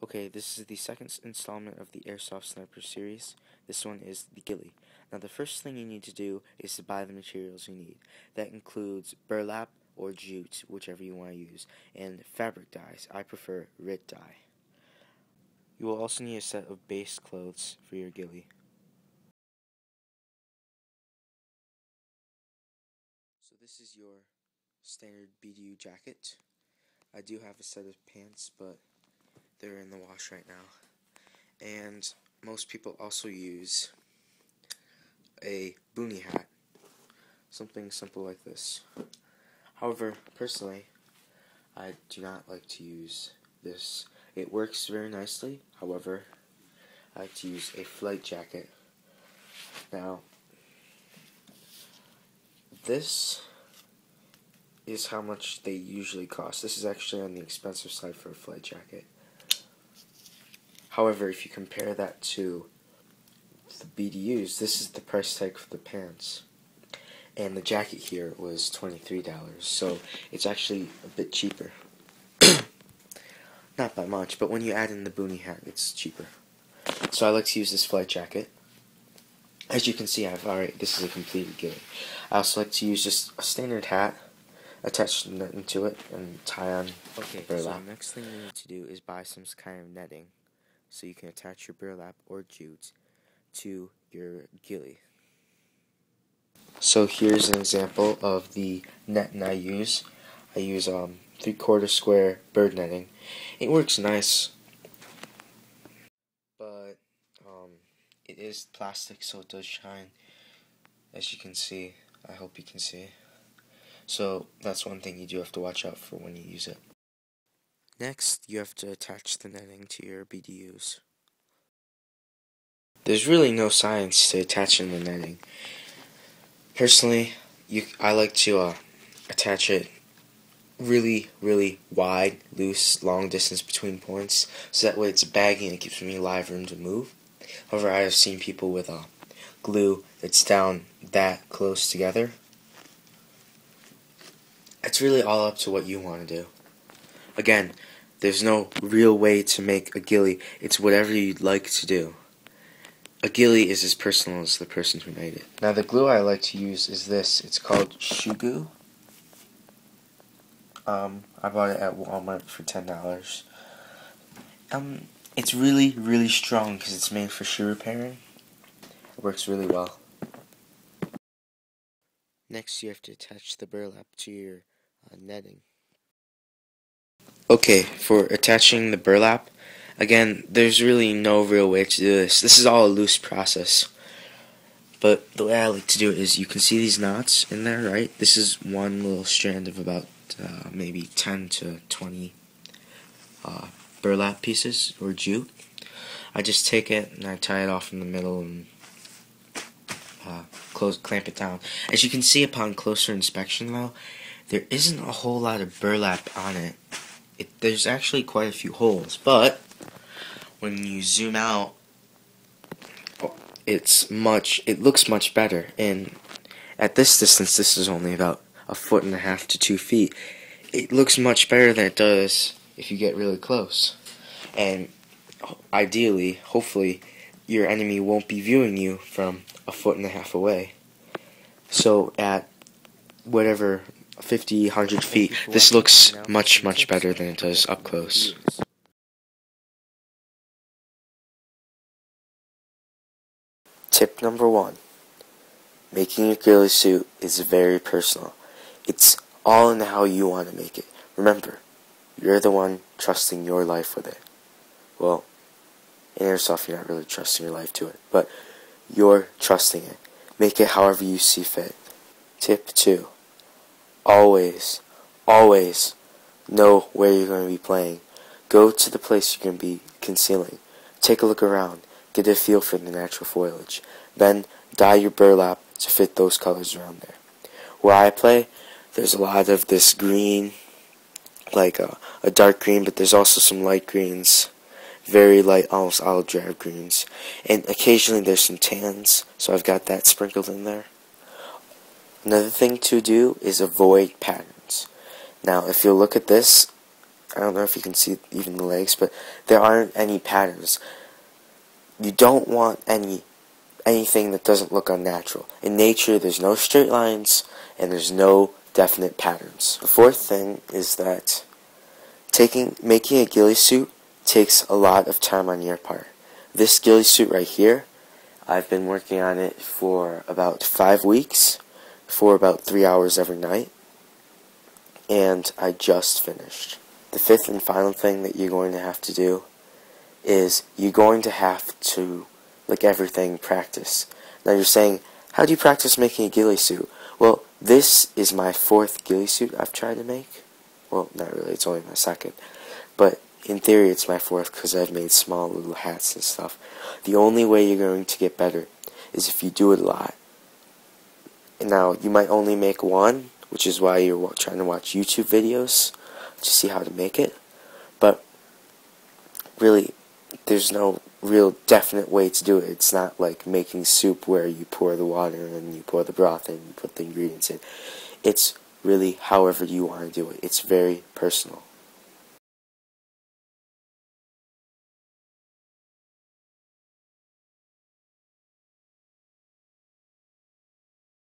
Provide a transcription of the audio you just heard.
Okay, this is the second installment of the Airsoft Sniper series. This one is the Ghillie. Now the first thing you need to do is to buy the materials you need. That includes burlap or jute, whichever you want to use, and fabric dyes. I prefer RIT dye. You will also need a set of base clothes for your Ghillie. So this is your standard BDU jacket. I do have a set of pants, but they're in the wash right now. And most people also use a boonie hat, something simple like this. However, personally, I do not like to use this. It works very nicely. However, I like to use a flight jacket. Now, this is how much they usually cost. This is actually on the expensive side for a flight jacket. However, if you compare that to the BDUs, this is the price tag for the pants. And the jacket here was $23, so it's actually a bit cheaper. Not by much, but when you add in the boonie hat, it's cheaper. So I like to use this flight jacket. As you can see, this is a completed Ghillie. I also like to use just a standard hat, attach nothing to it, and tie on burlap. So the next thing you need to do is buy some kind of netting, so you can attach your burlap or jute to your Ghillie. So here's an example of the netting I use. I use 3/4 square bird netting. It works nice, but it is plastic, so it does shine, as you can see. I hope you can see. So that's one thing you do have to watch out for when you use it. Next, you have to attach the netting to your BDUs. There's really no science to attaching the netting. Personally, I like to attach it really wide, loose, long distance between points, so that way it's baggy and it gives me live room to move. However, I have seen people with glue that's down that close together. It's really all up to what you want to do. Again, there's no real way to make a Ghillie. It's whatever you'd like to do. A Ghillie is as personal as the person who made it. Now the glue I like to use is this. It's called shoe glue. I bought it at Walmart for $10. It's really strong because it's made for shoe repairing. It works really well. Next, you have to attach the burlap to your netting. Okay, for attaching the burlap, again, there's really no real way to do this. This is all a loose process. But the way I like to do it is, you can see these knots in there, right? This is one little strand of about maybe 10 to 20 burlap pieces or jute. I just take it and I tie it off in the middle and clamp it down. As you can see upon closer inspection though, there isn't a whole lot of burlap on it. There's actually quite a few holes, but when you zoom out, it looks much better. And at this distance, this is only about 1.5 feet to 2 feet. It looks much better than it does if you get really close. And ideally, hopefully, your enemy won't be viewing you from 1.5 feet away. So at whatever 50, 100 feet, this looks much better than it does up close. Tip number 1. Making your Ghillie suit is very personal. It's all in how you want to make it. Remember, you're the one trusting your life with it. Well, in Airsoft, you're not really trusting your life to it, but you're trusting it. Make it however you see fit. Tip 2. Always know where you're going to be playing. Go to the place you're going to be concealing. Take a look around. Get a feel for the natural foliage. Then dye your burlap to fit those colors around there. Where I play, there's a lot of this green, like a dark green, but there's also some light greens, very light, almost olive drab greens, and occasionally there's some tans, so I've got that sprinkled in there. Another thing to do is avoid patterns. Now, if you look at this, I don't know if you can see even the legs, but there aren't any patterns. You don't want anything that doesn't look unnatural. In nature, there's no straight lines, and there's no definite patterns. The fourth thing is that making a ghillie suit takes a lot of time on your part. This ghillie suit right here, I've been working on it for about 5 weeks, for about 3 hours every night, and I just finished. The fifth and final thing that you're going to have to do is you're going to have to, like everything, practice. Now you're saying, how do you practice making a ghillie suit? Well, this is my 4th ghillie suit I've tried to make. Well, not really, it's only my 2nd. But in theory it's my 4th because I've made small little hats and stuff. The only way you're going to get better is if you do it a lot. And now, you might only make one, which is why you're trying to watch YouTube videos to see how to make it. But really, there's no real definite way to do it. It's not like making soup where you pour the water and you pour the broth in and you put the ingredients in. It's really however you want to do it. It's very personal.